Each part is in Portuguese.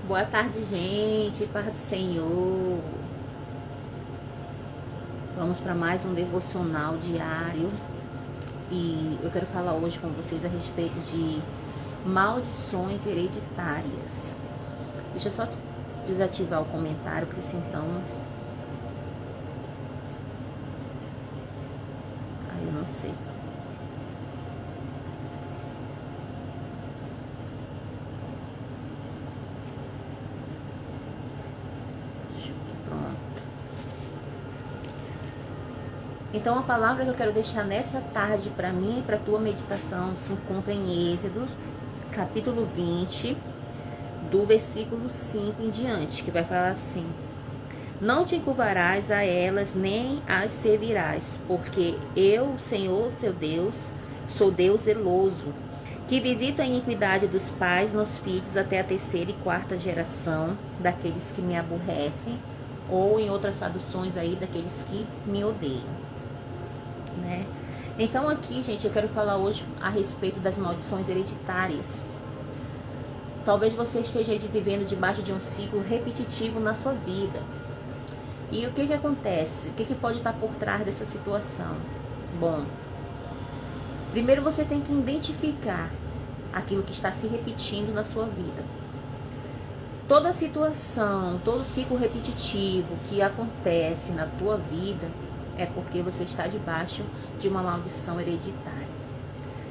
Boa tarde, gente. Paz do Senhor. Vamos para mais um devocional diário. E eu quero falar hoje com vocês a respeito de maldições hereditárias. Deixa eu só desativar o comentário, porque então... Aí eu não sei. Então a palavra que eu quero deixar nessa tarde para mim e para a tua meditação se encontra em Êxodo, capítulo 20, do versículo 5 em diante, que vai falar assim: Não te encurvarás a elas, nem as servirás, porque eu, Senhor, teu Deus, sou Deus zeloso, que visita a iniquidade dos pais nos filhos até a terceira e quarta geração daqueles que me aborrecem, ou em outras traduções aí, daqueles que me odeiam. Né? Então aqui, gente, eu quero falar hoje a respeito das maldições hereditárias. Talvez você esteja vivendo debaixo de um ciclo repetitivo na sua vida. E o que acontece? O que pode estar por trás dessa situação? Bom, primeiro você tem que identificar aquilo que está se repetindo na sua vida. Toda situação, todo ciclo repetitivo que acontece na tua vida é porque você está debaixo de uma maldição hereditária.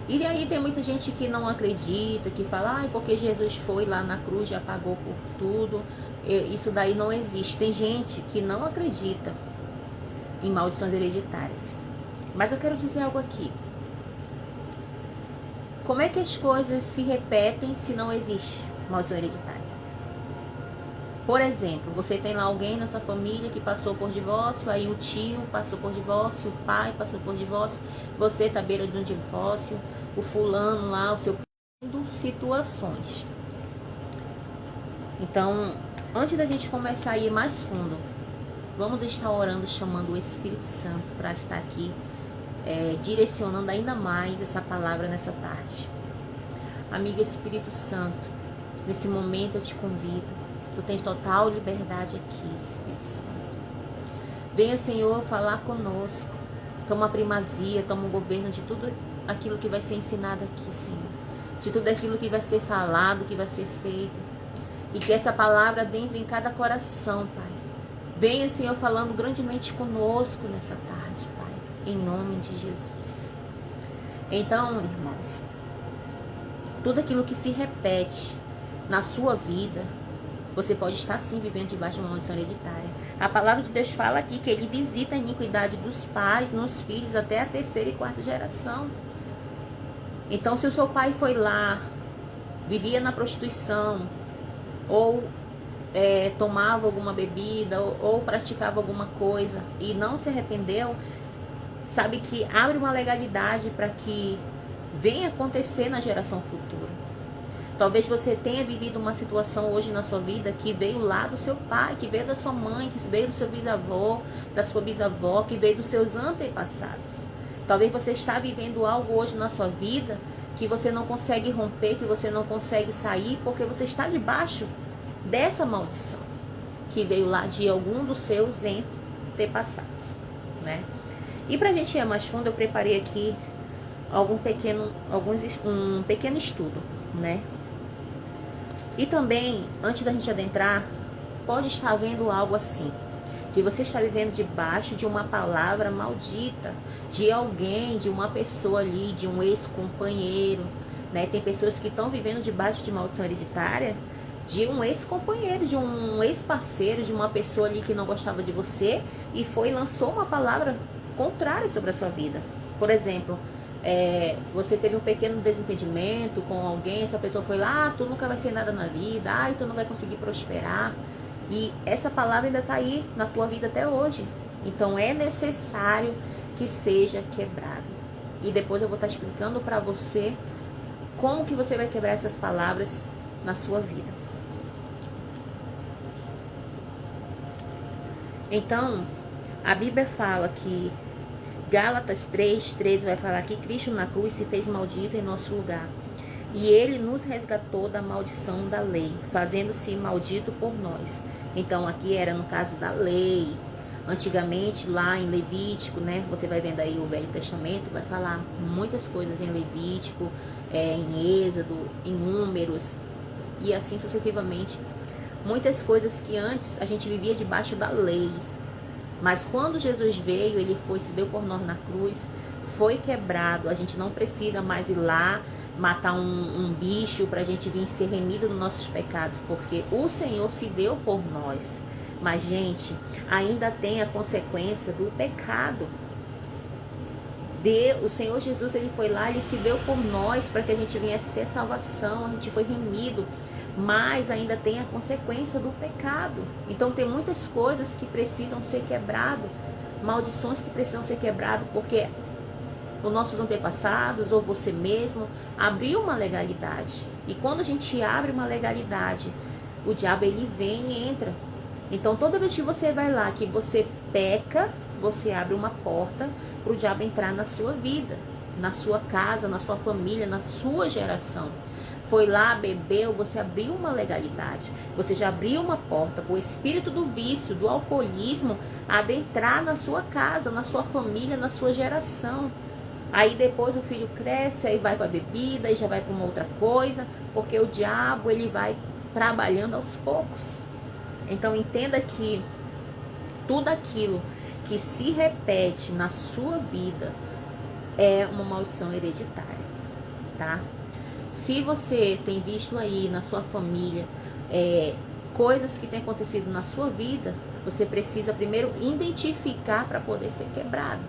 E aí tem muita gente que não acredita, que fala, porque Jesus foi lá na cruz, já pagou por tudo, isso daí não existe. Tem gente que não acredita em maldições hereditárias. Mas eu quero dizer algo aqui. Como é que as coisas se repetem se não existe maldição hereditária? Por exemplo, você tem lá alguém na sua família que passou por divórcio, aí o tio passou por divórcio, o pai passou por divórcio, você está à beira de um divórcio, o fulano lá, o seu situações. Então, antes da gente começar a ir mais fundo, vamos estar orando, chamando o Espírito Santo para estar aqui, direcionando ainda mais essa palavra nessa tarde. Amigo Espírito Santo, nesse momento eu te convido. Tu tens total liberdade aqui, Espírito Santo. Venha, Senhor, falar conosco. Toma a primazia, toma o governo de tudo aquilo que vai ser ensinado aqui, Senhor. De tudo aquilo que vai ser falado, que vai ser feito. E que essa palavra adentre em cada coração, Pai. Venha, Senhor, falando grandemente conosco nessa tarde, Pai. Em nome de Jesus. Então, irmãos, tudo aquilo que se repete na sua vida, você pode estar sim vivendo debaixo de uma maldição hereditária. A palavra de Deus fala aqui que ele visita a iniquidade dos pais nos filhos até a terceira e quarta geração. Então, se o seu pai foi lá, vivia na prostituição, ou tomava alguma bebida, ou praticava alguma coisa e não se arrependeu, sabe que abre uma legalidade para que venha acontecer na geração futura. Talvez você tenha vivido uma situação hoje na sua vida que veio lá do seu pai, que veio da sua mãe, que veio do seu bisavô, da sua bisavó, que veio dos seus antepassados. Talvez você está vivendo algo hoje na sua vida que você não consegue romper, que você não consegue sair, porque você está debaixo dessa maldição que veio lá de algum dos seus antepassados, né? E para a gente ir mais fundo, eu preparei aqui um pequeno estudo, né? E também, antes da gente adentrar, pode estar vendo algo assim, de você estar vivendo debaixo de uma palavra maldita, de alguém, de uma pessoa ali, de um ex-companheiro, né? Tem pessoas que estão vivendo debaixo de maldição hereditária, de um ex-companheiro, de um ex-parceiro, de uma pessoa ali que não gostava de você e lançou uma palavra contrária sobre a sua vida. Por exemplo, você teve um pequeno desentendimento com alguém, essa pessoa foi lá, tu nunca vai ser nada na vida, tu não vai conseguir prosperar. E essa palavra ainda está aí na tua vida até hoje. Então é necessário que seja quebrado. E depois eu vou estar explicando para você como que você vai quebrar essas palavras na sua vida. Então, a Bíblia fala que Gálatas 3:13 vai falar que Cristo na cruz se fez maldito em nosso lugar. E ele nos resgatou da maldição da lei, fazendo-se maldito por nós. Então aqui era no caso da lei. Antigamente lá em Levítico, né? Você vai vendo aí o Velho Testamento, vai falar muitas coisas em Levítico, em Êxodo, em Números e assim sucessivamente. Muitas coisas que antes a gente vivia debaixo da lei. Mas quando Jesus veio, ele foi, se deu por nós na cruz, foi quebrado. A gente não precisa mais ir lá matar um bicho para a gente vir ser remido dos nossos pecados, porque o Senhor se deu por nós. Mas, gente, ainda tem a consequência do pecado. O Senhor Jesus, ele foi lá, ele se deu por nós para que a gente viesse ter salvação, a gente foi remido. Mas ainda tem a consequência do pecado. Então tem muitas coisas que precisam ser quebradas, maldições que precisam ser quebradas, porque os nossos antepassados, ou você mesmo, abriu uma legalidade. E quando a gente abre uma legalidade, o diabo ele vem e entra. Então toda vez que você vai lá, que você peca, você abre uma porta para o diabo entrar na sua vida, na sua casa, na sua família, na sua geração. Foi lá, bebeu, você abriu uma legalidade. Você já abriu uma porta para o espírito do vício, do alcoolismo, adentrar na sua casa, na sua família, na sua geração. Aí depois o filho cresce, aí vai para a bebida, aí já vai para uma outra coisa, porque o diabo ele vai trabalhando aos poucos. Então entenda que tudo aquilo que se repete na sua vida é uma maldição hereditária, tá? Se você tem visto aí na sua família coisas que têm acontecido na sua vida, você precisa primeiro identificar para poder ser quebrado.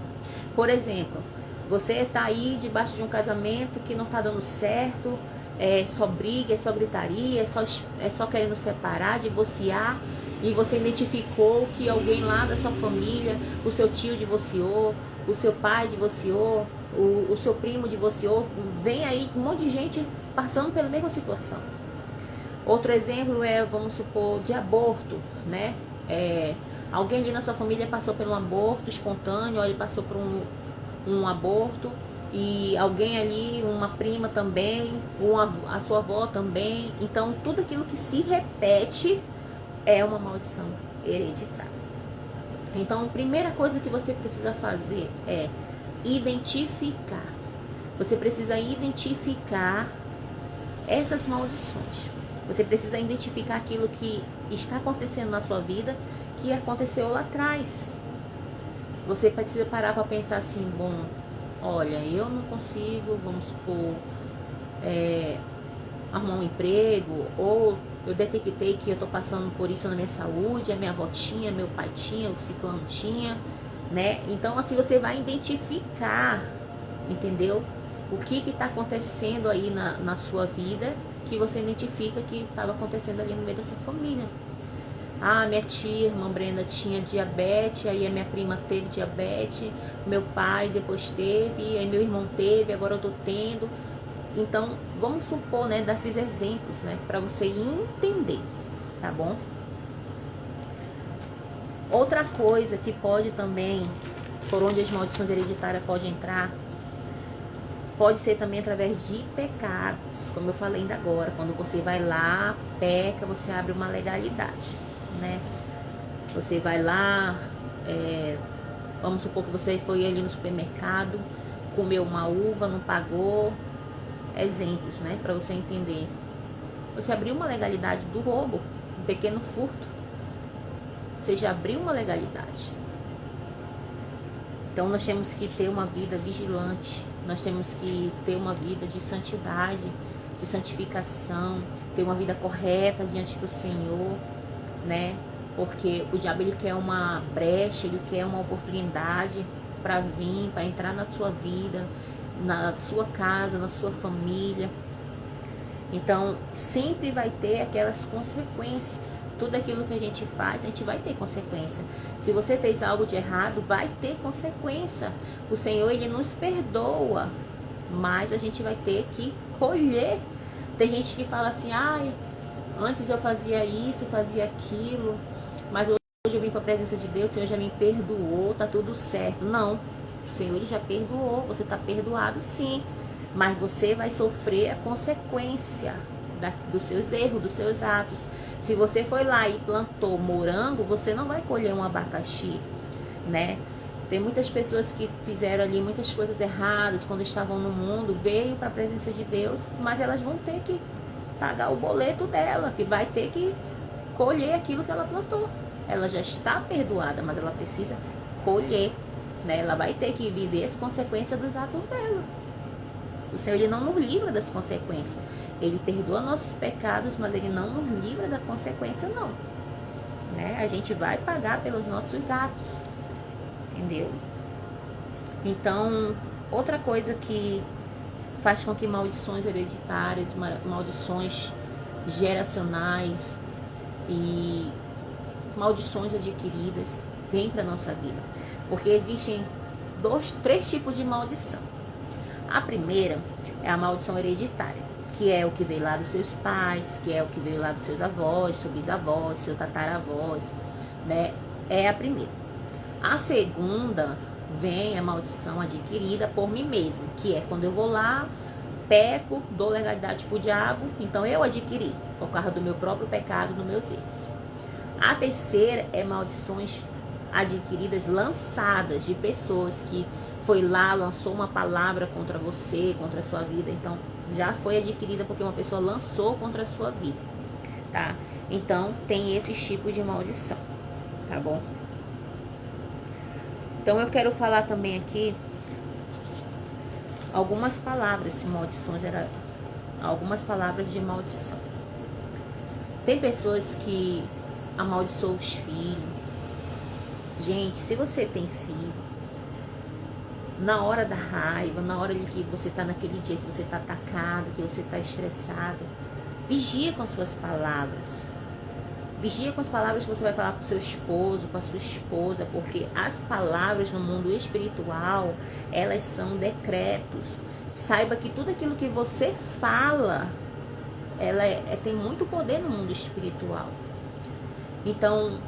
Por exemplo, você está aí debaixo de um casamento que não está dando certo, é só briga, é só gritaria, é só querendo separar, divorciar, e você identificou que alguém lá da sua família, o seu tio divorciou, o seu pai divorciou, o seu primo divorciou, vem aí um monte de gente passando pela mesma situação. Outro exemplo vamos supor, de aborto, né? Alguém ali na sua família passou por um aborto espontâneo, ou ele passou por um aborto, e alguém ali, uma prima também, a sua avó também. Então, tudo aquilo que se repete é uma maldição hereditária. Então, a primeira coisa que você precisa fazer é identificar. Você precisa identificar essas maldições. Você precisa identificar aquilo que está acontecendo na sua vida, que aconteceu lá atrás. Você precisa parar para pensar assim, bom, olha, eu não consigo, vamos supor, arrumar um emprego, ou eu detectei que eu estou passando por isso na minha saúde, a minha avó tinha, meu pai tinha, o ciclano tinha, né? Então, assim, você vai identificar, entendeu? O que está acontecendo aí na sua vida, que você identifica que estava acontecendo ali no meio da sua família. Ah, minha tia, irmã Brenda, tinha diabetes, aí a minha prima teve diabetes, meu pai depois teve, aí meu irmão teve, agora eu tô tendo. Então, vamos supor, né, desses exemplos, né, para você entender, tá bom? Outra coisa que pode também, por onde as maldições hereditárias podem entrar, pode ser também através de pecados, como eu falei ainda agora. Quando você vai lá, peca, você abre uma legalidade, né? Você vai lá, vamos supor que você foi ali no supermercado, comeu uma uva, não pagou. Exemplos, né, para você entender. Você abriu uma legalidade do roubo, um pequeno furto. Você já abriu uma legalidade. Então nós temos que ter uma vida vigilante. Nós temos que ter uma vida de santidade, de santificação, ter uma vida correta diante do Senhor, né? Porque o diabo ele quer uma brecha, ele quer uma oportunidade para vir, para entrar na sua vida, na sua casa, na sua família. Então sempre vai ter aquelas consequências. Tudo aquilo que a gente faz, a gente vai ter consequência. Se você fez algo de errado, vai ter consequência. O Senhor, ele nos perdoa, mas a gente vai ter que colher. Tem gente que fala assim, antes eu fazia isso, fazia aquilo, mas hoje eu vim para a presença de Deus, o Senhor já me perdoou, tá tudo certo. Não, o Senhor já perdoou, você está perdoado sim, mas você vai sofrer a consequência dos seus erros, dos seus atos. Se você foi lá e plantou morango, você não vai colher um abacaxi, né? Tem muitas pessoas que fizeram ali muitas coisas erradas quando estavam no mundo, veio para a presença de Deus, mas elas vão ter que pagar o boleto dela, que vai ter que colher aquilo que ela plantou. Ela já está perdoada, mas ela precisa colher, né? Ela vai ter que viver as consequências dos atos dela. O Senhor, ele não nos livra das consequências. Ele perdoa nossos pecados, mas ele não nos livra da consequência, não. Né? A gente vai pagar pelos nossos atos. Entendeu? Então, outra coisa que faz com que maldições hereditárias, maldições geracionais e maldições adquiridas vêm para a nossa vida. Porque existem três tipos de maldição. A primeira é a maldição hereditária, que é o que veio lá dos seus pais, que é o que veio lá dos seus avós, seus bisavós, seus tataravós, né? É a primeira. A segunda vem a maldição adquirida por mim mesmo, que é quando eu vou lá, peco, dou legalidade pro diabo, então eu adquiri, por causa do meu próprio pecado, dos meus erros. A terceira é maldições adquiridas, lançadas de pessoas que foi lá, lançou uma palavra contra você, contra a sua vida, então já foi adquirida porque uma pessoa lançou contra a sua vida, tá? Então tem esses tipos de maldição, tá bom? Então eu quero falar também aqui algumas palavras, maldições, algumas palavras de maldição. Tem pessoas que amaldiçoam os filhos. Gente, se você tem filho, na hora da raiva, na hora de que você está naquele dia que você está atacado, que você está estressado, vigia com as suas palavras. Vigia com as palavras que você vai falar com o seu esposo, com a sua esposa, porque as palavras no mundo espiritual, elas são decretos. Saiba que tudo aquilo que você fala, tem muito poder no mundo espiritual. Então,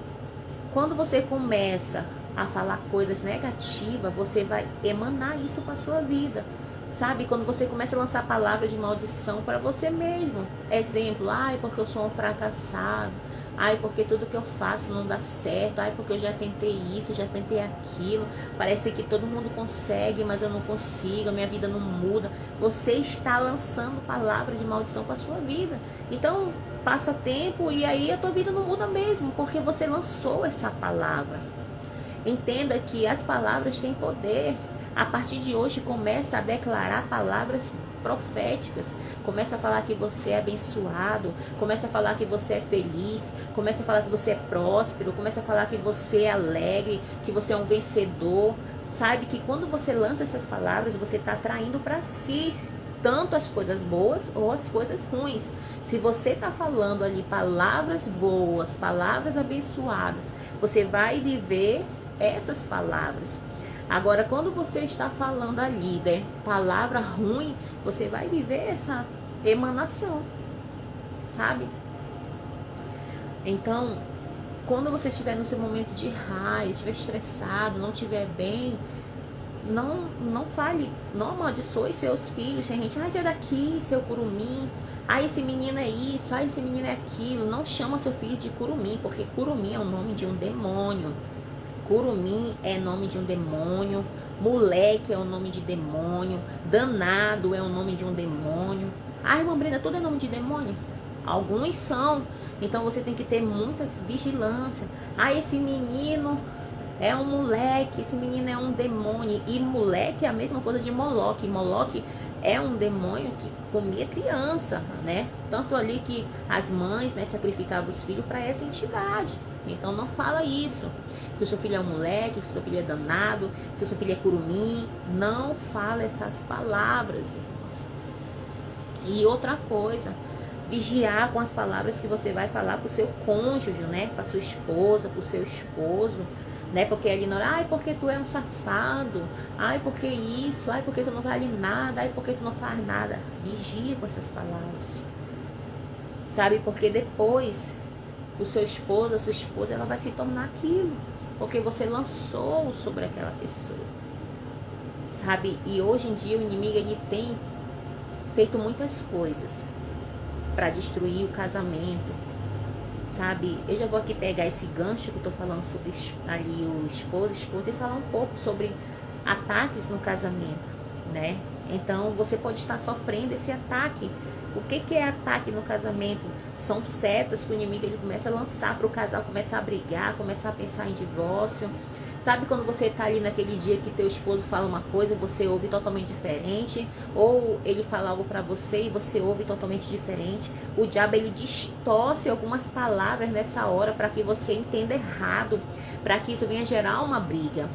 quando você começa a falar coisas negativas, você vai emanar isso para a sua vida. Sabe, quando você começa a lançar palavras de maldição para você mesmo. Exemplo, ai, porque eu sou um fracassado. Ai, porque tudo que eu faço não dá certo. Ai, porque eu já tentei isso, já tentei aquilo. Parece que todo mundo consegue, mas eu não consigo. A minha vida não muda. Você está lançando palavras de maldição para a sua vida. Então, passa tempo e aí a tua vida não muda mesmo, porque você lançou essa palavra. Entenda que as palavras têm poder. A partir de hoje, começa a declarar palavras proféticas. Começa a falar que você é abençoado. Começa a falar que você é feliz. Começa a falar que você é próspero. Começa a falar que você é alegre, que você é um vencedor. Sabe que quando você lança essas palavras, você está atraindo para si tanto as coisas boas ou as coisas ruins. Se você está falando ali palavras boas, palavras abençoadas, você vai viver essas palavras. Agora, quando você está falando ali, né, palavra ruim, você vai viver essa emanação, sabe? Então, quando você estiver no seu momento de raiva, estiver estressado, não estiver bem, não fale, não amaldiçoe seus filhos. Tem gente, sai daqui, seu curumim. Esse menino é isso, esse menino é aquilo. Não chama seu filho de curumim, porque curumim é o nome de um demônio. Curumim é nome de um demônio. Moleque é o nome de demônio. Danado é o nome de um demônio. Irmã Brenda, tudo é nome de demônio? Alguns são. Então você tem que ter muita vigilância. Esse menino é um moleque, esse menino é um demônio. E moleque é a mesma coisa de Moloque. Moloque é um demônio que comia criança, né? Tanto ali que as mães, né, sacrificavam os filhos para essa entidade. Então não fala isso, que o seu filho é um moleque, que o seu filho é danado, que o seu filho é curumim. Não fala essas palavras, irmãos. E outra coisa, vigiar com as palavras que você vai falar para o seu cônjuge, né? Para sua esposa, para o seu esposo, né? Porque ele não, porque tu é um safado, porque isso, porque tu não vale nada, porque tu não faz nada. Vigia com essas palavras, sabe? Porque depois o seu esposo, a sua esposa, ela vai se tornar aquilo, porque você lançou sobre aquela pessoa, sabe? E hoje em dia o inimigo, ele tem feito muitas coisas para destruir o casamento, sabe? Eu já vou aqui pegar esse gancho que eu tô falando sobre ali o esposa e falar um pouco sobre ataques no casamento, né? Então você pode estar sofrendo esse ataque. O que é ataque no casamento? São setas que o inimigo ele começa a lançar para o casal, começar a brigar, começar a pensar em divórcio. Sabe quando você está ali naquele dia que teu esposo fala uma coisa, você ouve totalmente diferente, ou ele fala algo para você e você ouve totalmente diferente? O diabo ele distorce algumas palavras nessa hora para que você entenda errado, para que isso venha gerar uma briga.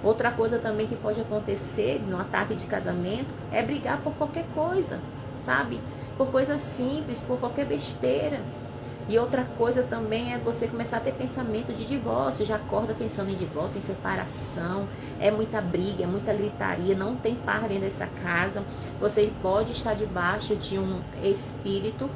Outra coisa também que pode acontecer no ataque de casamento é brigar por qualquer coisa, sabe? Por coisas simples, por qualquer besteira. E outra coisa também é você começar a ter pensamento de divórcio. Já acorda pensando em divórcio, em separação. É muita briga, é muita gritaria, não tem paz dentro dessa casa. Você pode estar debaixo de um espírito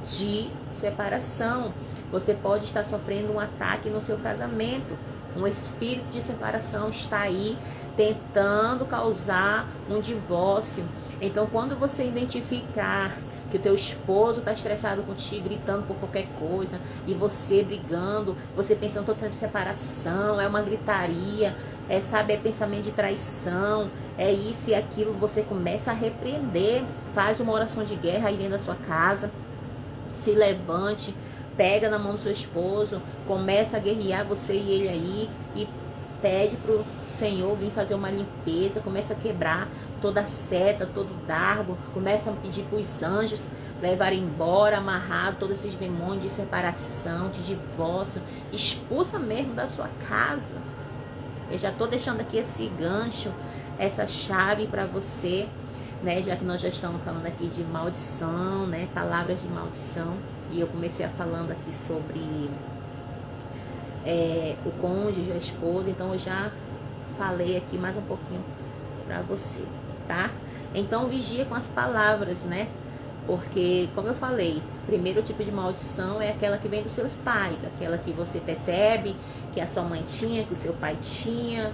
de separação. Você pode estar sofrendo um ataque no seu casamento. Um espírito de separação está aí tentando causar um divórcio. Então, quando você identificar que o teu esposo está estressado contigo, gritando por qualquer coisa, e você brigando, você pensando totalmente em separação, é uma gritaria, sabe, é pensamento de traição, é isso e aquilo, você começa a repreender, faz uma oração de guerra aí dentro da sua casa, se levante, pega na mão do seu esposo, começa a guerrear você e ele aí, e pede pro Senhor vir fazer uma limpeza, começa a quebrar toda seta, todo dardo, começa a pedir para os anjos levarem embora, amarrar todos esses demônios de separação, de divórcio, expulsa mesmo da sua casa. Eu já estou deixando aqui esse gancho, essa chave para você, né? Já que nós já estamos falando aqui de maldição, né? Palavras de maldição, e eu comecei a falando aqui sobre o cônjuge, a esposa, então eu já falei aqui mais um pouquinho para você, tá? Então vigia com as palavras, né? Porque, como eu falei, primeiro tipo de maldição é aquela que vem dos seus pais, aquela que você percebe que a sua mãe tinha, que o seu pai tinha,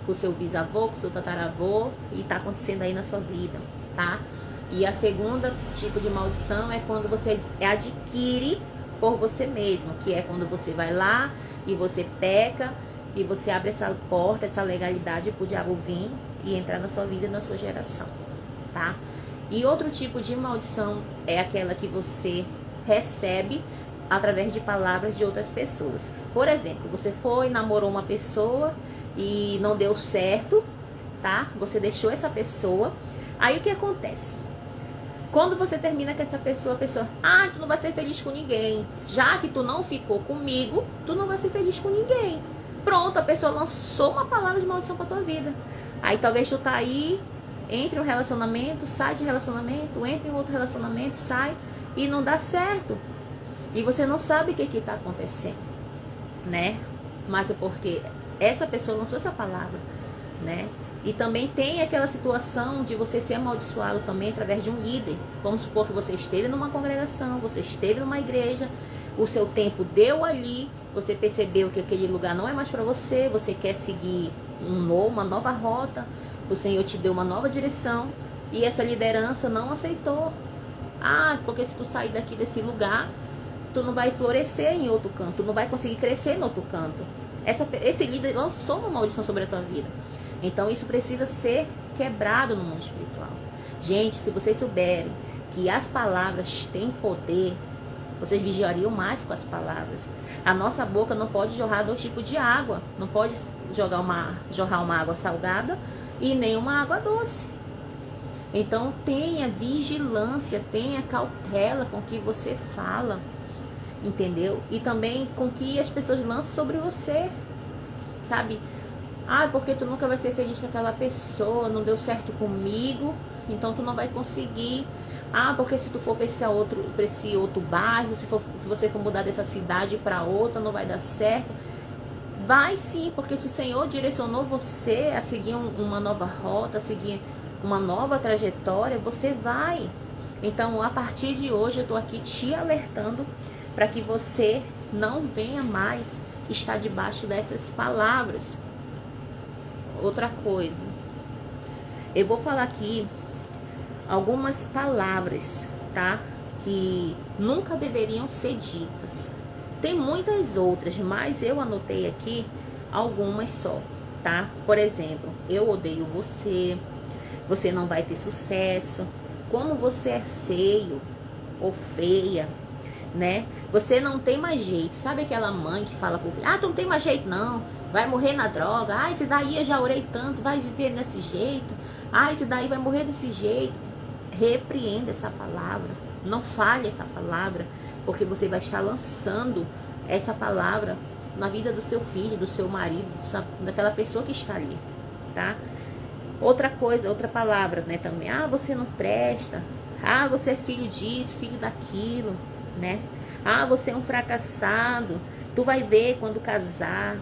com o seu bisavô, com o seu tataravô, e tá acontecendo aí na sua vida, tá? E a segunda tipo de maldição é quando você adquire por você mesmo, que é quando você vai lá e você peca e você abre essa porta, essa legalidade para o diabo vir e entrar na sua vida e na sua geração, tá? E outro tipo de maldição é aquela que você recebe através de palavras de outras pessoas. Por exemplo, você foi, namorou uma pessoa e não deu certo, tá? Você deixou essa pessoa, aí o que acontece? Quando você termina com essa pessoa, a pessoa, tu não vai ser feliz com ninguém. Já que tu não ficou comigo, tu não vai ser feliz com ninguém. Pronto, a pessoa lançou uma palavra de maldição pra tua vida. Aí talvez tu tá aí, entre um relacionamento, sai de relacionamento, entra em outro relacionamento, sai e não dá certo. E você não sabe o que tá acontecendo, né? Mas é porque essa pessoa lançou essa palavra, né? E também tem aquela situação de você ser amaldiçoado também através de um líder. Vamos supor que você esteve numa congregação, você esteve numa igreja, o seu tempo deu ali, você percebeu que aquele lugar não é mais para você, você quer seguir uma nova rota, o Senhor te deu uma nova direção e essa liderança não aceitou. Porque se tu sair daqui desse lugar, tu não vai florescer em outro canto, tu não vai conseguir crescer em outro canto. Esse líder lançou uma maldição sobre a tua vida. Então isso precisa ser quebrado no mundo espiritual. Gente, se vocês souberem que as palavras têm poder, vocês vigiariam mais com as palavras. A nossa boca não pode jorrar 2 tipos de água. Não pode jorrar uma água salgada e nem uma água doce. Então tenha vigilância, tenha cautela com o que você fala, entendeu? E também com o que as pessoas lançam sobre você, sabe? Porque tu nunca vai ser feliz com aquela pessoa, não deu certo comigo, então tu não vai conseguir. Porque se tu for para esse outro bairro, se você for mudar dessa cidade para outra, não vai dar certo. Vai sim, porque se o Senhor direcionou você a seguir uma nova rota, a seguir uma nova trajetória, você vai. Então, a partir de hoje, eu tô aqui te alertando para que você não venha mais estar debaixo dessas palavras. Outra coisa, eu vou falar aqui algumas palavras, tá? Que nunca deveriam ser ditas. Tem muitas outras, mas eu anotei aqui algumas só, tá? Por exemplo, eu odeio você, você não vai ter sucesso, como você é feio ou feia, né? Você não tem mais jeito. Sabe aquela mãe que fala pro filho: ah, tu não tem mais jeito não, vai morrer na droga. Ah, esse daí eu já orei tanto, vai viver desse jeito. Ah, esse daí vai morrer desse jeito. Repreenda essa palavra, não fale essa palavra, porque você vai estar lançando essa palavra na vida do seu filho, do seu marido, daquela pessoa que está ali, tá? Outra coisa, outra palavra, né, também. Ah, você não presta. Ah, você é filho disso, filho daquilo, né? Ah, você é um fracassado. Tu vai ver quando casar.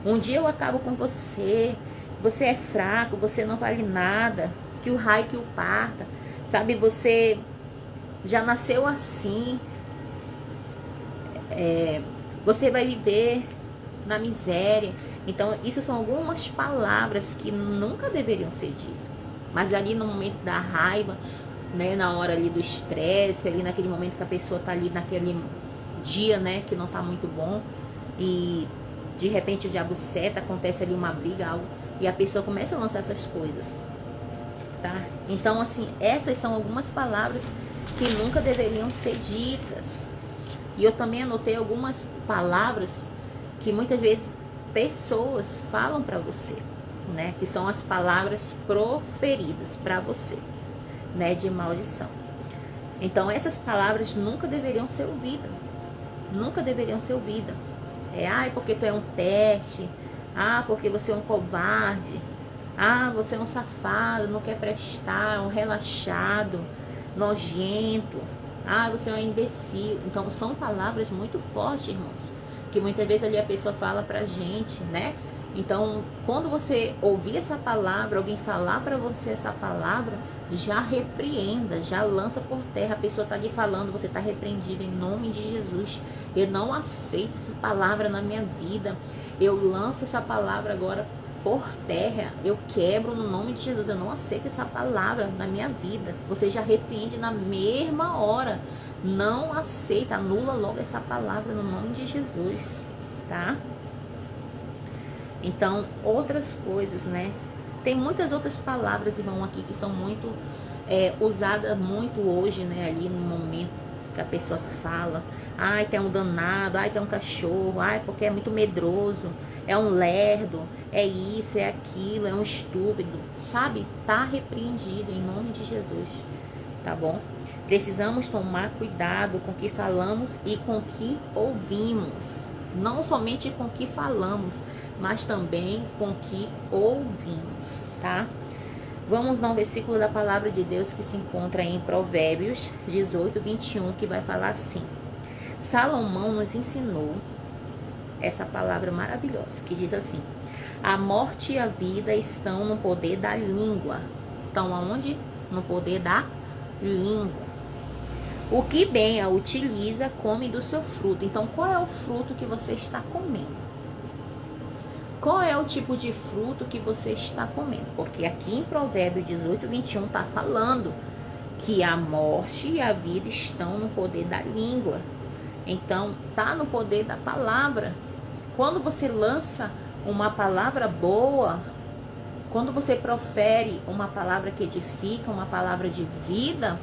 Um dia eu acabo com você. Você é fraco, você não vale nada. Que o raio que o parta. Sabe, você já nasceu assim. Você vai viver na miséria. Então, isso são algumas palavras que nunca deveriam ser ditas. Mas ali no momento da raiva, né, na hora ali do estresse, ali naquele momento que a pessoa tá ali naquele dia, né, que não tá muito bom, e de repente o diabo seta, acontece ali uma briga, algo, e a pessoa começa a lançar essas coisas, tá? Então, assim, essas são algumas palavras que nunca deveriam ser ditas. E eu também anotei algumas palavras que muitas vezes pessoas falam para você, né? Que são as palavras proferidas para você, né? De maldição. Então, essas palavras nunca deveriam ser ouvidas. Nunca deveriam ser ouvidas. Ai, porque tu é um peste. Ah, porque você é um covarde. Ah, você é um safado, não quer prestar, um relaxado, nojento. Ah, você é um imbecil. Então, são palavras muito fortes, irmãos, que muitas vezes ali a pessoa fala pra gente, né? Então, quando você ouvir essa palavra, alguém falar pra você essa palavra, já repreenda, já lança por terra. A pessoa tá ali falando, você tá repreendida em nome de Jesus. Eu não aceito essa palavra na minha vida. Eu lanço essa palavra agora por terra. Eu quebro no nome de Jesus. Eu não aceito essa palavra na minha vida. Você já repreende na mesma hora. Não aceita, anula logo essa palavra no nome de Jesus, tá? Então, outras coisas, né? Tem muitas outras palavras, irmão, aqui que são muito usadas muito hoje, né? Ali no momento que a pessoa fala: ai, tem um danado, ai, tem um cachorro, ai, porque é muito medroso, é um lerdo, é isso, é aquilo, é um estúpido, sabe? Tá repreendido em nome de Jesus, tá bom? Precisamos tomar cuidado com o que falamos e com o que ouvimos. Não somente com o que falamos, mas também com o que ouvimos, tá? Vamos no versículo da palavra de Deus que se encontra em Provérbios 18, 21, que vai falar assim: Salomão nos ensinou essa palavra maravilhosa, que diz assim: a morte e a vida estão no poder da língua. Estão aonde? No poder da língua. O que bem a utiliza, come do seu fruto. Então, qual é o fruto que você está comendo? Qual é o tipo de fruto que você está comendo? Porque aqui em Provérbios 18, 21 está falando que a morte e a vida estão no poder da língua. Então, está no poder da palavra. Quando você lança uma palavra boa, quando você profere uma palavra que edifica, uma palavra de vida,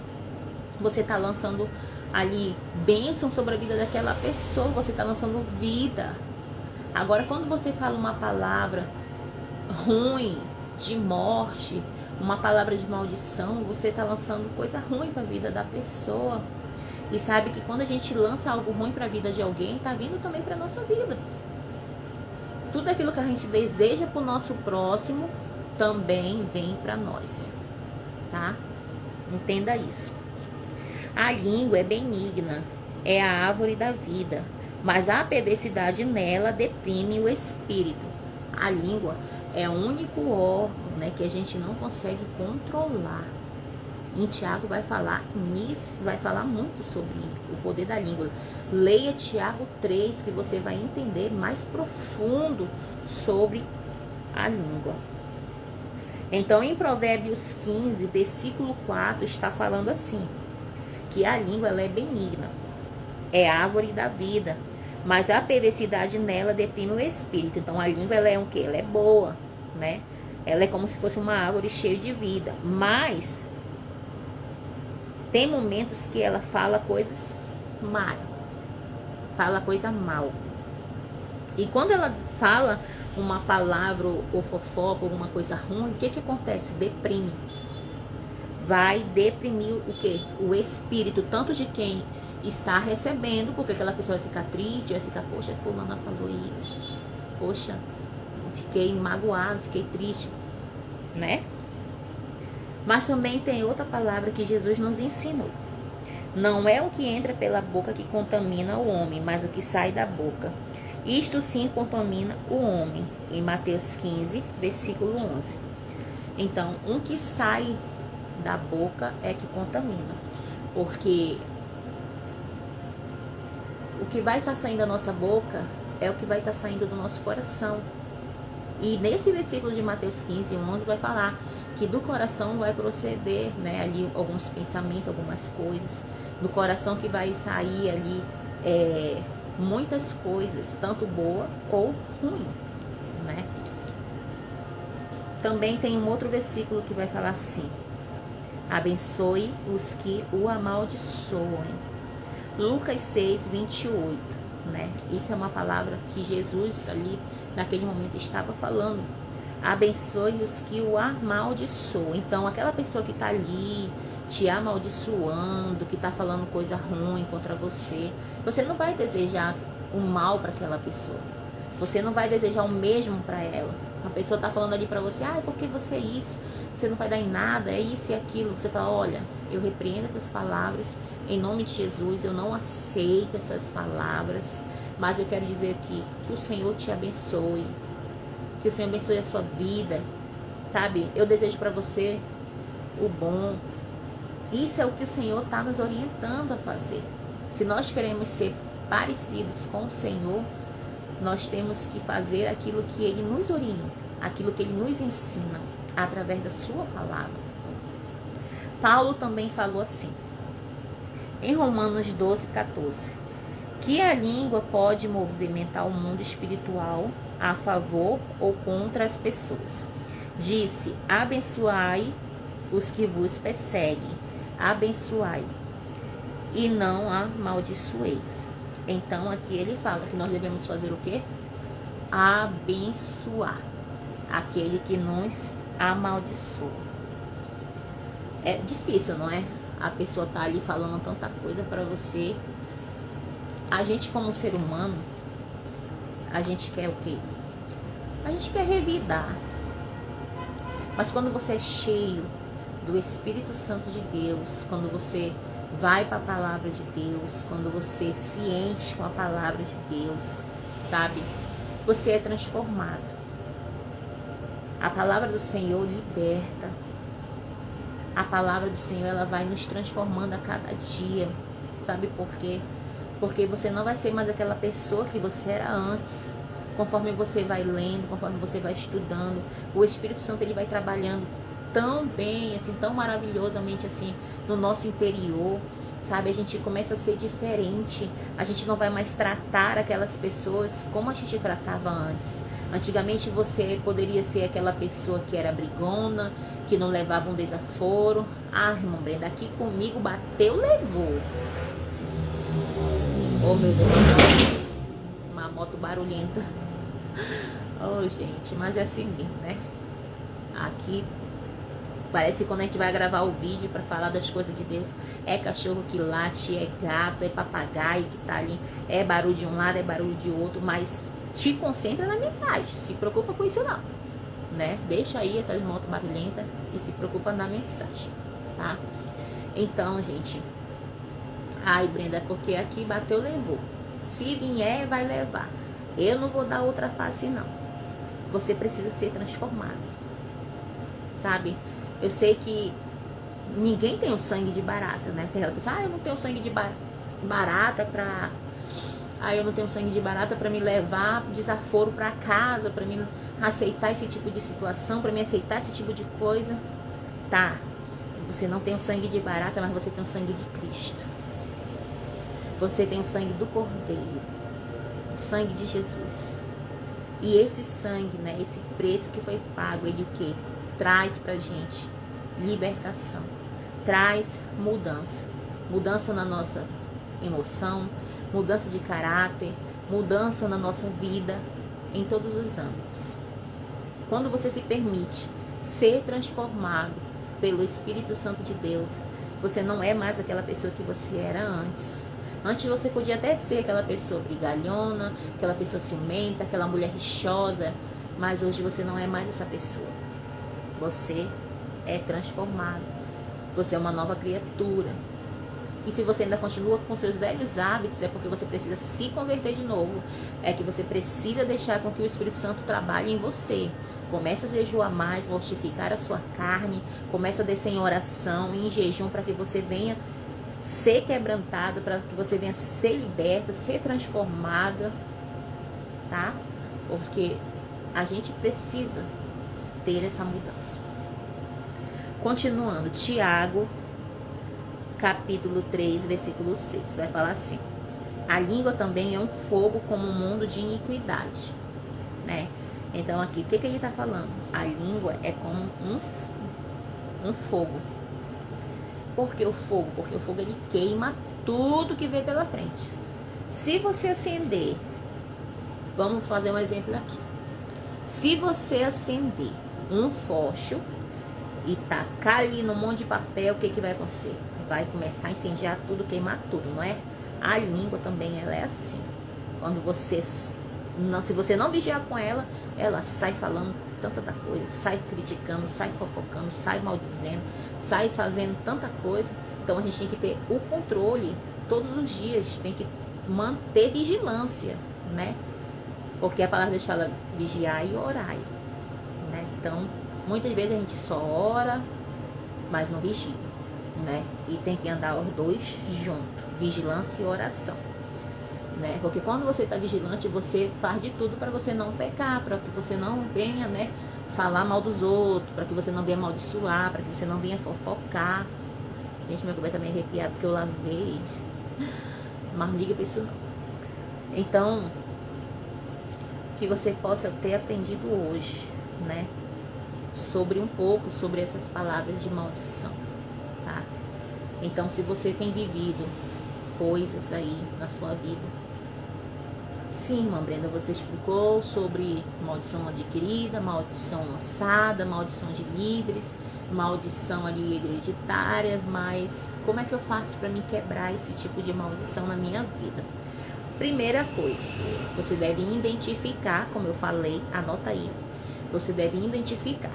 você está lançando ali bênção sobre a vida daquela pessoa, você está lançando vida. Agora, quando você fala uma palavra ruim, de morte, uma palavra de maldição, você está lançando coisa ruim para a vida da pessoa. E sabe que quando a gente lança algo ruim para a vida de alguém, está vindo também para a nossa vida. Tudo aquilo que a gente deseja para o nosso próximo também vem para nós, tá? Entenda isso. A língua é benigna, é a árvore da vida, mas a perversidade nela deprime o espírito. A língua é o único órgão, né, que a gente não consegue controlar. Em Tiago vai falar nisso, vai falar muito sobre o poder da língua. Leia Tiago 3, que você vai entender mais profundo sobre a língua. Então, em Provérbios 15, versículo 4, está falando assim, que a língua ela é benigna, é árvore da vida, mas a perversidade nela deprime o espírito. Então, a língua ela é o quê? Ela é boa, né? Ela é como se fosse uma árvore cheia de vida, mas tem momentos que ela fala coisas má, fala coisa mal. E quando ela fala uma palavra ou fofoca, alguma coisa ruim, o que acontece? Deprime. Vai deprimir o quê? O espírito, tanto de quem está recebendo, porque aquela pessoa vai ficar triste, vai ficar, poxa, fulana falou isso. Poxa, fiquei magoado, fiquei triste, né? Mas também tem outra palavra que Jesus nos ensinou. Não é o que entra pela boca que contamina o homem, mas o que sai da boca. Isto sim contamina o homem. Em Mateus 15, versículo 11. Então, um que sai da boca é que contamina. Porque o que vai estar saindo da nossa boca é o que vai estar saindo do nosso coração. E nesse versículo de Mateus 15, 11, vai falar que do coração vai proceder, né, ali alguns pensamentos, algumas coisas. Do coração que vai sair ali muitas coisas, tanto boa ou ruim, né? Também tem um outro versículo que vai falar assim: abençoe os que o amaldiçoem. Lucas 6, 28, né? Isso é uma palavra que Jesus ali naquele momento estava falando. Abençoe os que o amaldiçoam. Então, aquela pessoa que está ali te amaldiçoando, que está falando coisa ruim contra você, você não vai desejar o mal para aquela pessoa. Você não vai desejar o mesmo para ela. A pessoa está falando ali para você, por que você é isso? Você não vai dar em nada, é isso e aquilo. Você fala, olha, eu repreendo essas palavras em nome de Jesus, eu não aceito essas palavras, mas eu quero dizer aqui que o Senhor te abençoe, que o Senhor abençoe a sua vida, sabe? Eu desejo para você o bom. Isso é o que o Senhor está nos orientando a fazer. Se nós queremos ser parecidos com o Senhor, nós temos que fazer aquilo que Ele nos orienta, aquilo que Ele nos ensina, através da sua palavra. Paulo também falou assim, em Romanos 12, 14, que a língua pode movimentar o mundo espiritual a favor ou contra as pessoas. Disse, abençoai os que vos perseguem, abençoai, e não amaldiçoeis. Então aqui ele fala que nós devemos fazer o quê? Abençoar aquele que nos amaldiçoa. É difícil, não é? A pessoa tá ali falando tanta coisa para você. A gente como ser humano, a gente quer o quê? A gente quer revidar. Mas quando você é cheio do Espírito Santo de Deus, quando você vai para a palavra de Deus, quando você se enche com a palavra de Deus, sabe? Você é transformado. A palavra do Senhor liberta. A palavra do Senhor, ela vai nos transformando a cada dia. Sabe por quê? Porque você não vai ser mais aquela pessoa que você era antes. Conforme você vai lendo, conforme você vai estudando, o Espírito Santo ele vai trabalhando tão bem, assim, tão maravilhosamente assim no nosso interior, sabe? A gente começa a ser diferente. A gente não vai mais tratar aquelas pessoas como a gente tratava antes. Antigamente você poderia ser aquela pessoa que era brigona, que não levava um desaforo. Irmão Brenda, aqui comigo bateu, levou. Oh, meu Deus, uma moto barulhenta. Oh, gente, mas é assim mesmo, né? Aqui parece que quando a gente vai gravar o vídeo para falar das coisas de Deus, é cachorro que late, é gato, é papagaio que tá ali, é barulho de um lado, é barulho de outro, mas te concentra na mensagem, se preocupa com isso não, né? Deixa aí essas motos barulhentas e se preocupa na mensagem, tá? Então, gente, ai, Brenda, é porque aqui bateu, levou. Se vier, vai levar. Eu não vou dar outra face, não. Você precisa ser transformado, sabe? Eu sei que ninguém tem o sangue de barata, né? Tem ela que diz, eu não tenho sangue de barata Ah, eu não tenho sangue de barata para me levar desaforo para casa, para me aceitar esse tipo de situação, para me aceitar esse tipo de coisa. Tá, você não tem o sangue de barata, mas você tem o sangue de Cristo. Você tem o sangue do Cordeiro, o sangue de Jesus. E esse sangue, né, esse preço que foi pago, ele o quê? Traz pra gente libertação, traz mudança. Mudança na nossa emoção, mudança de caráter, mudança na nossa vida, em todos os âmbitos. Quando você se permite ser transformado pelo Espírito Santo de Deus, você não é mais aquela pessoa que você era antes. Antes você podia até ser aquela pessoa brigalhona, aquela pessoa ciumenta, aquela mulher rixosa, mas hoje você não é mais essa pessoa. Você é transformado. Você é uma nova criatura. E se você ainda continua com seus velhos hábitos, é porque você precisa se converter de novo. É que você precisa deixar com que o Espírito Santo trabalhe em você. Comece a jejuar mais, mortificar a sua carne. Comece a descer em oração, em jejum, para que você venha ser quebrantada, para que você venha ser liberta, ser transformada, tá? Porque a gente precisa ter essa mudança. Continuando, Tiago, capítulo 3, versículo 6, vai falar assim: a língua também é um fogo como um mundo de iniquidade, né? Então aqui, o que ele está falando? A língua é como um fogo. Por que o fogo? Porque o fogo ele queima tudo que vem pela frente. Se você acender, vamos fazer um exemplo aqui. Se você acender um fósforo e tacar ali no monte de papel, o que vai acontecer? Vai começar a incendiar tudo, queimar tudo, não é? A língua também, ela é assim. Quando você não, se você não vigiar com ela, ela sai falando tanta da coisa, sai criticando, sai fofocando, sai maldizendo, sai fazendo tanta coisa. Então a gente tem que ter o controle todos os dias, tem que manter vigilância, né? Porque a palavra de Deus fala vigiar e orar, né? Então, muitas vezes a gente só ora, mas não vigia, né? E tem que andar os dois juntos, vigilância e oração, né? Porque quando você está vigilante, você faz de tudo para você não pecar, para que você não venha, né, falar mal dos outros, para que você não venha amaldiçoar, para que você não venha fofocar. Gente, meu cabelo tá meio arrepiado porque eu lavei, mas não liga pra isso não. Então, que você possa ter aprendido hoje, né, sobre um pouco sobre essas palavras de maldição, tá? Então, se você tem vivido coisas aí na sua vida, sim, irmã Brenda, você explicou sobre maldição adquirida, maldição lançada, maldição de líderes, maldição ali hereditária, mas como é que eu faço para me quebrar esse tipo de maldição na minha vida? Primeira coisa, você deve identificar, como eu falei, anota aí. Você deve identificar.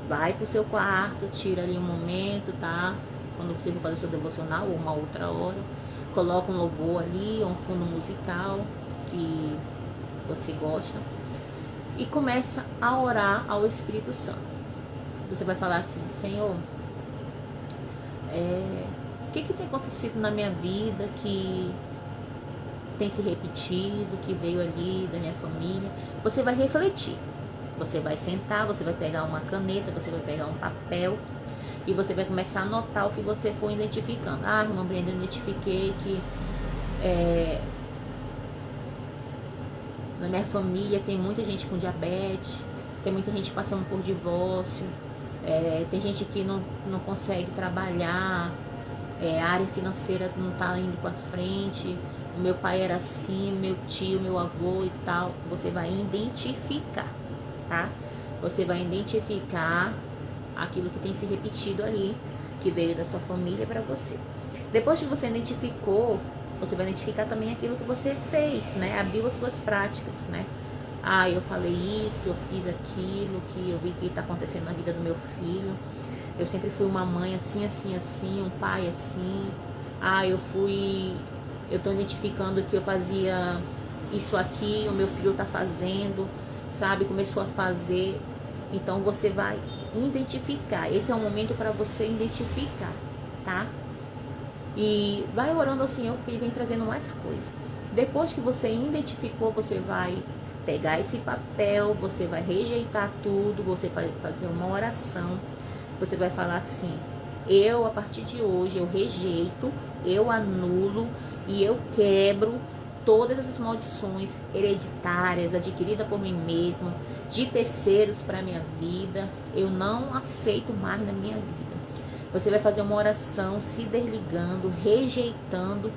Vai pro seu quarto, tira ali um momento, tá? Quando você for fazer seu devocional ou uma outra hora, coloca um louvor ali, um fundo musical que você gosta e começa a orar ao Espírito Santo. Você vai falar assim: Senhor, o que tem acontecido na minha vida que tem se repetido, que veio ali da minha família? Você vai refletir. Você vai sentar, você vai pegar uma caneta, você vai pegar um papel e você vai começar a anotar o que você for identificando. Ah, irmã Brenda, eu identifiquei que na minha família tem muita gente com diabetes, tem muita gente passando por divórcio, tem gente que não consegue trabalhar, a área financeira não está indo para frente, o meu pai era assim, meu tio, meu avô e tal. Você vai identificar, tá? Você vai identificar aquilo que tem se repetido ali, que veio da sua família para você. Depois que você identificou, você vai identificar também aquilo que você fez, né? Abriu as suas práticas, né? Ah, eu falei isso, eu fiz aquilo, que eu vi que está acontecendo na vida do meu filho. Eu sempre fui uma mãe assim, assim, assim, um pai assim. Ah, eu tô identificando que eu fazia isso aqui, o meu filho tá fazendo, sabe? Começou a fazer. Então você vai identificar. Esse é o momento para você identificar, tá? E vai orando ao Senhor, porque Ele vem trazendo mais coisas. Depois que você identificou, você vai pegar esse papel, você vai rejeitar tudo, você vai fazer uma oração, você vai falar assim: eu, a partir de hoje, eu rejeito, eu anulo e eu quebro todas essas maldições hereditárias adquiridas por mim mesmo, de terceiros para minha vida. Eu não aceito mais na minha vida. Você vai fazer uma oração se desligando, rejeitando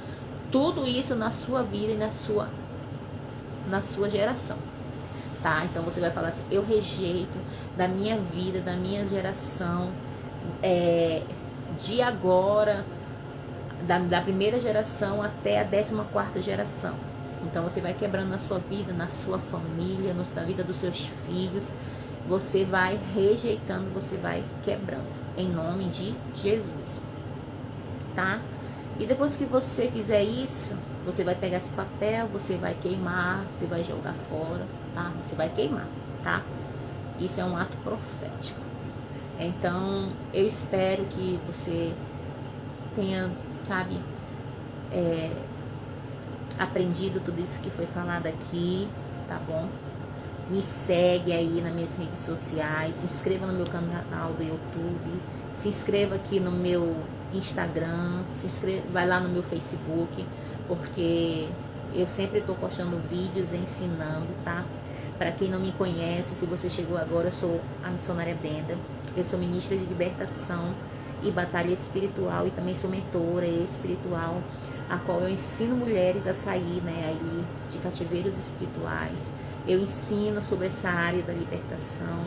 tudo isso na sua vida e na sua geração, tá? Então você vai falar assim: eu rejeito da minha vida, da minha geração, de agora, da primeira geração até a 14ª geração. Então você vai quebrando na sua vida, na sua família, na vida dos seus filhos. Você vai rejeitando, você vai quebrando, em nome de Jesus, tá? E depois que você fizer isso, você vai pegar esse papel, você vai queimar, você vai jogar fora, tá? Você vai queimar, tá? Isso é um ato profético. Então, eu espero que você tenha, sabe, aprendido tudo isso que foi falado aqui, tá bom? Me segue aí nas minhas redes sociais, se inscreva no meu canal do YouTube, se inscreva aqui no meu Instagram, vai lá no meu Facebook, porque eu sempre estou postando vídeos ensinando, tá? Para quem não me conhece, se você chegou agora, eu sou a missionária Brenda, eu sou ministra de libertação e batalha espiritual e também sou mentora espiritual, a qual eu ensino mulheres a sair, né, aí de cativeiros espirituais. Eu ensino sobre essa área da libertação,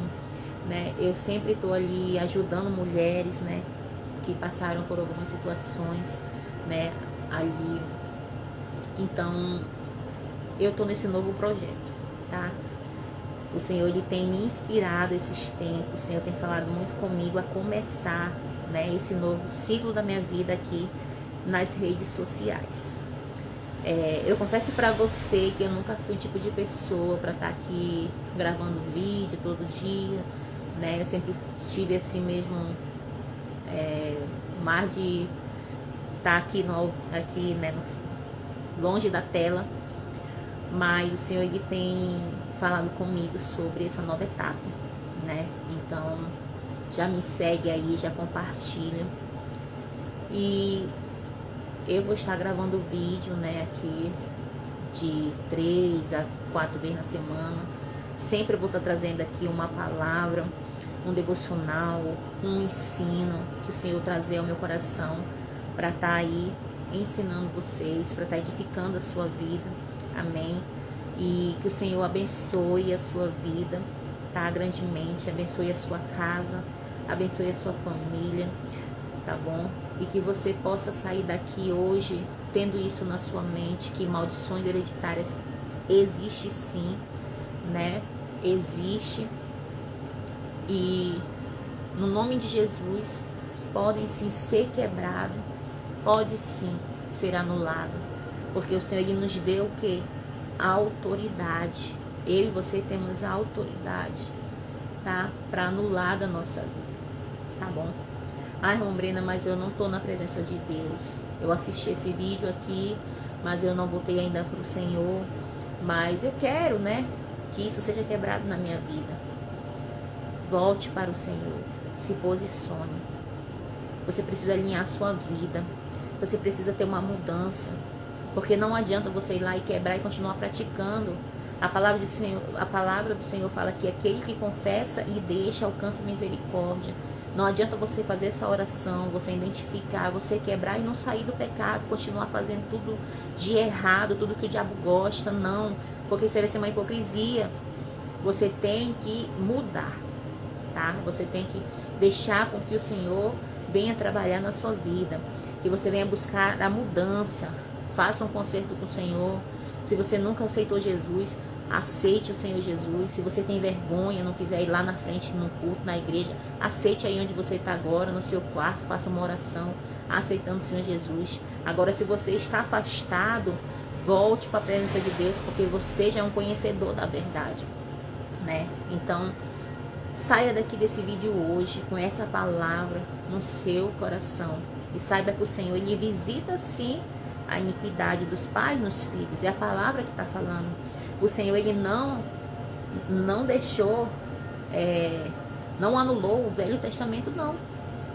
né? Eu sempre estou ali ajudando mulheres, né, que passaram por algumas situações, né, ali. Então, eu estou nesse novo projeto, tá? O Senhor, Ele tem me inspirado esses tempos, o Senhor tem falado muito comigo a começar, né, esse novo ciclo da minha vida aqui nas redes sociais. Eu confesso pra você que eu nunca fui o tipo de pessoa pra estar aqui gravando vídeo todo dia, né? Eu sempre tive assim mesmo, mais de estar aqui, né, longe da tela. Mas o Senhor, Ele tem falado comigo sobre essa nova etapa, né? Então, já me segue aí, já compartilha. E eu vou estar gravando vídeo, né, aqui de 3 a 4 vezes na semana. Sempre vou estar trazendo aqui uma palavra, um devocional, um ensino que o Senhor trazer ao meu coração para estar aí ensinando vocês, para estar edificando a sua vida. Amém? E que o Senhor abençoe a sua vida, tá? Grandemente, abençoe a sua casa, abençoe a sua família, tá bom? E que você possa sair daqui hoje tendo isso na sua mente, que maldições hereditárias existe sim, né? Existe. E no nome de Jesus podem sim ser quebrados, pode sim ser anulado, porque o Senhor, Ele nos deu o que? A autoridade. Eu e você temos a autoridade, tá? Para anular da nossa vida, tá bom? Ai, irmã Brenda, mas eu não tô na presença de Deus. Eu assisti esse vídeo aqui, mas eu não voltei ainda pro Senhor. Mas eu quero, né, que isso seja quebrado na minha vida. Volte para o Senhor. Se posicione. Você precisa alinhar a sua vida. Você precisa ter uma mudança. Porque não adianta você ir lá e quebrar e continuar praticando. A palavra do Senhor fala que aquele que confessa e deixa alcança misericórdia. Não adianta você fazer essa oração, você identificar, você quebrar e não sair do pecado, continuar fazendo tudo de errado, tudo que o diabo gosta, não. Porque isso vai ser uma hipocrisia. Você tem que mudar, tá? Você tem que deixar com que o Senhor venha trabalhar na sua vida, que você venha buscar a mudança. Faça um concerto com o Senhor. Se você nunca aceitou Jesus, aceite o Senhor Jesus. Se você tem vergonha, não quiser ir lá na frente no culto, na igreja, aceite aí onde você está agora, no seu quarto, faça uma oração, aceitando o Senhor Jesus. Agora, se você está afastado, volte para a presença de Deus, porque você já é um conhecedor da verdade, né? Então, saia daqui desse vídeo hoje com essa palavra no seu coração e saiba que o Senhor, Ele visita sim a iniquidade dos pais nos filhos. É a palavra que está falando. O Senhor, Ele não deixou, não anulou o Velho Testamento, não.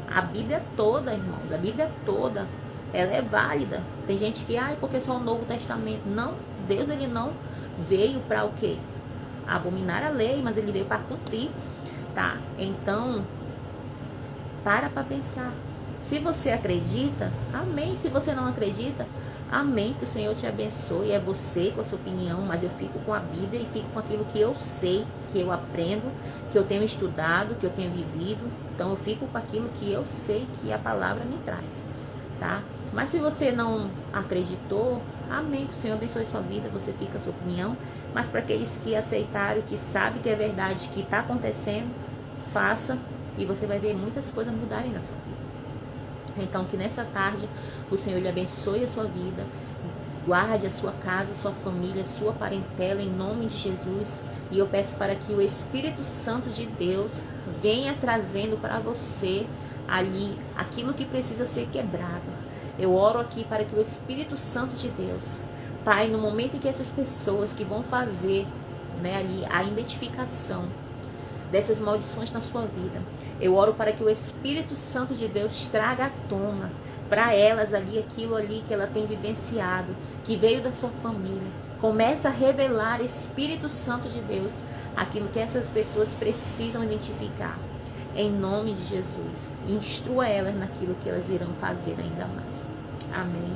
A Bíblia toda, irmãos, a Bíblia toda, ela é válida. Tem gente que, porque só o Novo Testamento. Não, Deus, Ele não veio para o quê? Abominar a lei, mas Ele veio para cumprir, tá? Então, para pensar. Se você acredita, amém. Se você não acredita, amém. Que o Senhor te abençoe. É você com a sua opinião, mas eu fico com a Bíblia e fico com aquilo que eu sei, que eu aprendo, que eu tenho estudado, que eu tenho vivido. Então eu fico com aquilo que eu sei que a palavra me traz, tá? Mas se você não acreditou, amém. Que o Senhor abençoe sua vida, você fica com a sua opinião. Mas para aqueles que aceitaram, que sabem que é verdade, que está acontecendo, faça e você vai ver muitas coisas mudarem na sua vida. Então, que nessa tarde o Senhor lhe abençoe a sua vida, guarde a sua casa, a sua família, a sua parentela, em nome de Jesus. E eu peço para que o Espírito Santo de Deus venha trazendo para você ali aquilo que precisa ser quebrado. Eu oro aqui para que o Espírito Santo de Deus, Pai, no momento em que essas pessoas que vão fazer, ali a identificação dessas maldições na sua vida, eu oro para que o Espírito Santo de Deus traga à tona para elas ali aquilo ali que ela tem vivenciado, que veio da sua família. Começa a revelar, Espírito Santo de Deus, aquilo que essas pessoas precisam identificar. Em nome de Jesus. Instrua elas naquilo que elas irão fazer ainda mais. Amém.